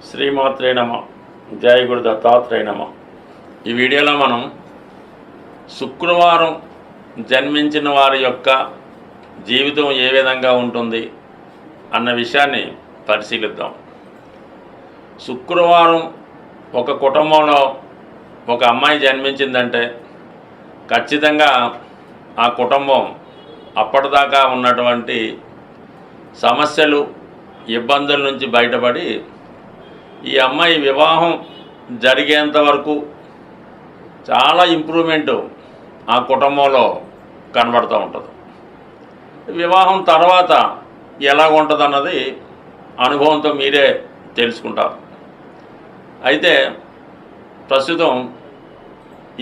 శ్రీమాత్రే నమ. జయ గురు దత్తాత్రేయ నమ. ఈ వీడియోలో మనం శుక్రవారం జన్మించిన వారి యొక్క జీవితం ఏ విధంగా ఉంటుంది అన్న విషయాన్ని పరిశీలిద్దాం. శుక్రవారం ఒక కుటుంబంలో ఒక అమ్మాయి జన్మించిందంటే ఖచ్చితంగా ఆ కుటుంబం అప్పటిదాకా ఉన్నటువంటి సమస్యలు, ఇబ్బందుల నుంచి బయటపడి ఈ అమ్మాయి వివాహం జరిగేంత వరకు చాలా ఇంప్రూవ్మెంట్ ఆ కుటుంబంలో కనబడుతూ ఉంటుంది. వివాహం తర్వాత ఎలా ఉంటుంది అన్నది అనుభవంతో మీరే తెలుసుకుంటారు. అయితే ప్రస్తుతం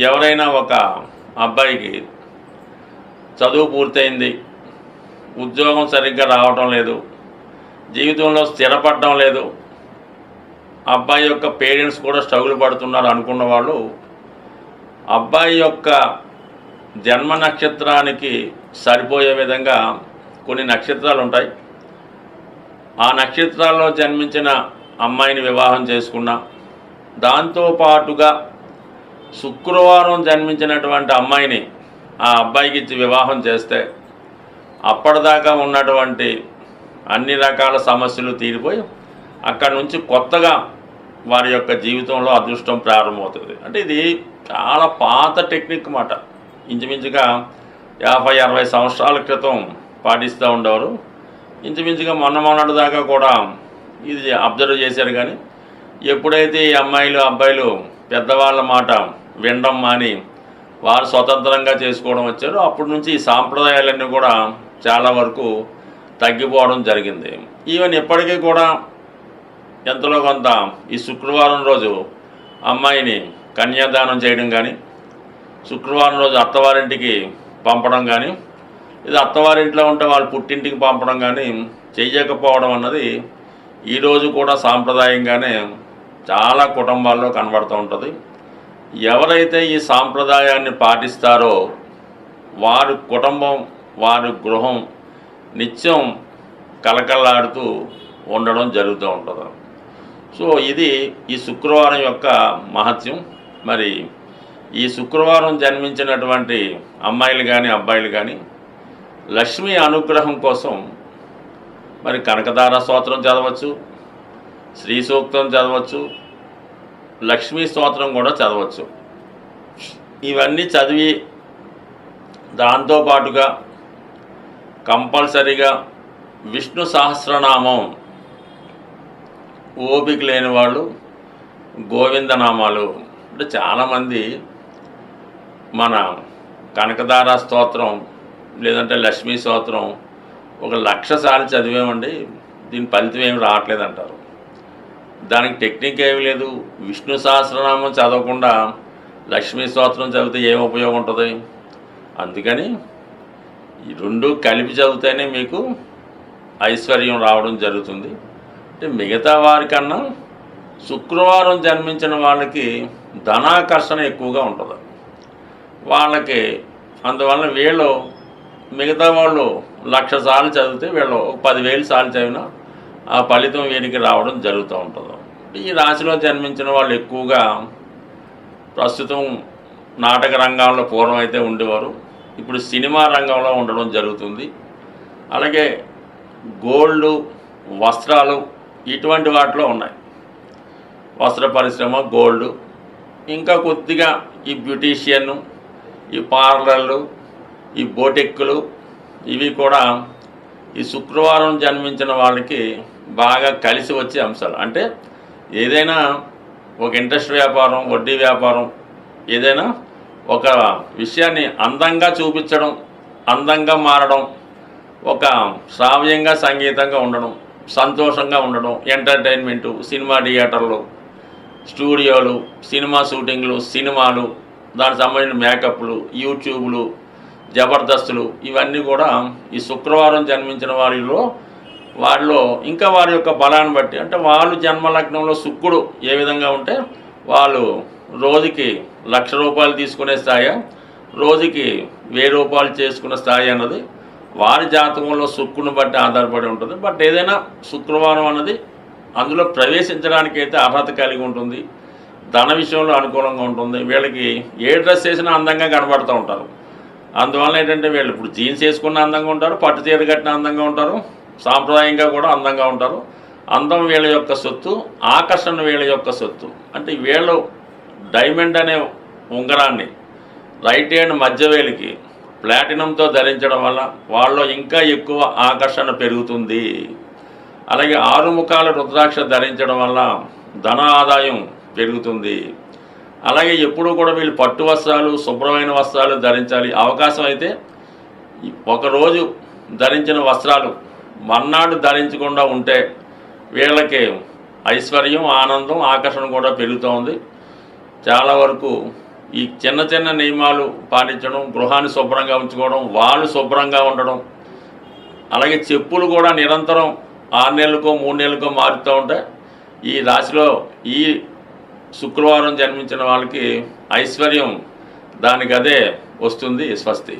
ఎవరైనా ఒక అబ్బాయికి చదువు పూర్తయింది, ఉద్యోగం సరిగ్గా రావటం లేదు, జీవితంలో స్థిరపడడం లేదు, అబ్బాయి యొక్క పేరెంట్స్ కూడా స్ట్రగుల్ పడుతున్నారు అనుకున్న వాళ్ళు అబ్బాయి యొక్క జన్మ నక్షత్రానికి సరిపోయే విధంగా కొన్ని నక్షత్రాలు ఉంటాయి. ఆ నక్షత్రాల్లో జన్మించిన అమ్మాయిని వివాహం చేసుకున్నా, దాంతోపాటుగా శుక్రవారం జన్మించినటువంటి అమ్మాయిని ఆ అబ్బాయికి ఇచ్చి వివాహం చేస్తే అప్పటిదాకా ఉన్నటువంటి అన్ని రకాల సమస్యలు తీరిపోయి అక్కడి నుంచి కొత్తగా వారి యొక్క జీవితంలో అదృష్టం ప్రారంభమవుతుంది. అంటే ఇది చాలా పాత టెక్నిక్ మాట. ఇంచుమించుగా 50-60 సంవత్సరాల క్రితం పాటిస్తూ ఉండేవారు. ఇంచుమించుగా మొన్నటి దాకా కూడా ఇది అబ్జర్వ్ చేశారు. కానీ ఎప్పుడైతే ఈ అమ్మాయిలు అబ్బాయిలు పెద్దవాళ్ళ మాట వినడం మాని వారు స్వతంత్రంగా చేసుకోవడం వచ్చారో అప్పటి నుంచి ఈ సాంప్రదాయాలన్నీ కూడా చాలా వరకు తగ్గిపోవడం జరిగింది. ఈవెన్ ఇప్పటికీ కూడా ఎంతలో కొంత ఈ శుక్రవారం రోజు అమ్మాయిని కన్యాదానం చేయడం కానీ, శుక్రవారం రోజు అత్తవారింటికి పంపడం కానీ, ఇది అత్తవారింట్లో ఉంటే వాళ్ళు పుట్టింటికి పంపడం కానీ చెయ్యకపోవడం అన్నది ఈరోజు కూడా సాంప్రదాయంగానే చాలా కుటుంబాల్లో కనబడుతూ ఉంటుంది. ఎవరైతే ఈ సాంప్రదాయాన్ని పాటిస్తారో వారి కుటుంబం, వారి గృహం నిత్యం కలకల్లాడుతూ ఉండడం జరుగుతూ ఉంటుంది. సో ఇది ఈ శుక్రవారం యొక్క మహత్యం. మరి ఈ శుక్రవారం జన్మించినటువంటి అమ్మాయిలు కానీ అబ్బాయిలు కానీ లక్ష్మీ అనుగ్రహం కోసం మరి కనకదార స్తోత్రం చదవచ్చు, శ్రీ సూక్తం చదవచ్చు, లక్ష్మీ స్తోత్రం కూడా చదవచ్చు. ఇవన్నీ చదివి దాంతోపాటుగా కంపల్సరీగా విష్ణు సహస్రనామం ఓపిక లేని వాళ్ళు గోవిందనామాలు అంటే చాలామంది మన కనకదార స్తోత్రం లేదంటే లక్ష్మీ స్తోత్రం 1,00,000 సార్లు చదివేమండి, దీని ఫలితం ఏమి రావట్లేదు అంటారు. దానికి టెక్నిక్ ఏమి లేదు. విష్ణు సహస్రనామం చదవకుండా లక్ష్మీ స్తోత్రం చదివితే ఏం ఉపయోగం ఉంటుంది? అందుకని ఈ రెండు కలిపి చదివితేనే మీకు ఐశ్వర్యం రావడం జరుగుతుంది. అంటే మిగతా వారికన్నా శుక్రవారం జన్మించిన వాళ్ళకి ధనాకర్షణ ఎక్కువగా ఉంటుంది వాళ్ళకి. అందువల్ల వీళ్ళు మిగతా వాళ్ళు 1,00,000 సార్లు చదివితే వీళ్ళు 10,000 సార్లు చదివినా ఆ ఫలితం వీరికి రావడం జరుగుతూ ఉంటుంది. ఈ రాశిలో జన్మించిన వాళ్ళు ఎక్కువగా ప్రస్తుతం నాటక రంగంలో పూర్వం అయితే ఉండేవారు, ఇప్పుడు సినిమా రంగంలో ఉండడం జరుగుతుంది. అలాగే గోల్డ్, వస్త్రాలు ఇటువంటి వాటిలో ఉన్నాయి. వస్త్ర పరిశ్రమ, గోల్డ్, ఇంకా కొద్దిగా ఈ బ్యూటీషియన్, ఈ పార్లర్లు, ఈ బోటెక్కులు ఇవి కూడా ఈ శుక్రవారం జన్మించిన వాళ్ళకి బాగా కలిసి వచ్చే అంశాలు. అంటే ఏదైనా ఒక ఇంట్రెస్ట్ వ్యాపారం, వడ్డీ వ్యాపారం, ఏదైనా ఒక విషయాన్ని అందంగా చూపించడం, అందంగా మారడం, ఒక శ్రావ్యంగా సంగీతంగా ఉండడం, సంతోషంగా ఉండడం, ఎంటర్టైన్మెంటు, సినిమా థియేటర్లు, స్టూడియోలు, సినిమా షూటింగ్లు, సినిమాలు, దానికి సంబంధించిన మేకప్లు, యూట్యూబ్లు, జబర్దస్తులు ఇవన్నీ కూడా ఈ శుక్రవారం జన్మించిన వారిలో ఇంకా వారి యొక్క బలాన్ని బట్టి, అంటే వాళ్ళు జన్మలగ్నంలో శుక్రుడు ఏ విధంగా ఉంటే వాళ్ళు రోజుకి 1,00,000 రూపాయలు తీసుకునే స్థాయి, రోజుకి 1,000 రూపాయలు చేసుకునే స్థాయి అన్నది వారి జాతకంలో శుక్రుని బట్టి ఆధారపడి ఉంటుంది. బట్ ఏదైనా శుక్రవారం అన్నది అందులో ప్రవేశించడానికైతే అర్హత కలిగి ఉంటుంది. ధన విషయంలో అనుకూలంగా ఉంటుంది. వీళ్ళకి ఏ డ్రెస్ వేసినా అందంగా కనబడుతూ ఉంటారు. అందువల్ల ఏంటంటే వీళ్ళు ఇప్పుడు జీన్స్ వేసుకున్న అందంగా ఉంటారు, పట్టు చీర కట్టిన అందంగా ఉంటారు, సాంప్రదాయంగా కూడా అందంగా ఉంటారు. అందం వీళ్ళ యొక్క సొత్తు, ఆకర్షణ వీళ్ళ యొక్క సొత్తు. అంటే వీళ్ళు డైమండ్ అనే ఉంగరాన్ని రైట్ హ్యాండ్ మధ్యవేలికి ప్లాటినంతో ధరించడం వల్ల వాళ్ళలో ఇంకా ఎక్కువ ఆకర్షణ పెరుగుతుంది. అలాగే 6 ముఖాల రుద్రాక్ష ధరించడం వల్ల ధన ఆదాయం పెరుగుతుంది. అలాగే ఎప్పుడూ కూడా వీళ్ళు పట్టు వస్త్రాలు, శుభ్రమైన వస్త్రాలు ధరించాలి. అవకాశం అయితే ఒకరోజు ధరించిన వస్త్రాలు మర్నాడు ధరించకుండా ఉంటే వీళ్ళకి ఐశ్వర్యం, ఆనందం, ఆకర్షణ కూడా పెరుగుతూ ఉంది. చాలా వరకు ఈ చిన్న చిన్న నియమాలు పాటించడం, గృహాన్ని శుభ్రంగా ఉంచుకోవడం, వాళ్ళు శుభ్రంగా ఉండడం, అలాగే చెప్పులు కూడా నిరంతరం 6 నెలలకో 3 నెలలకో మారుతూ ఉంటాయి. ఈ రాశిలో ఈ శుక్రవారం జన్మించిన వాళ్ళకి ఐశ్వర్యం దానికి అదే వస్తుంది. స్వస్తి.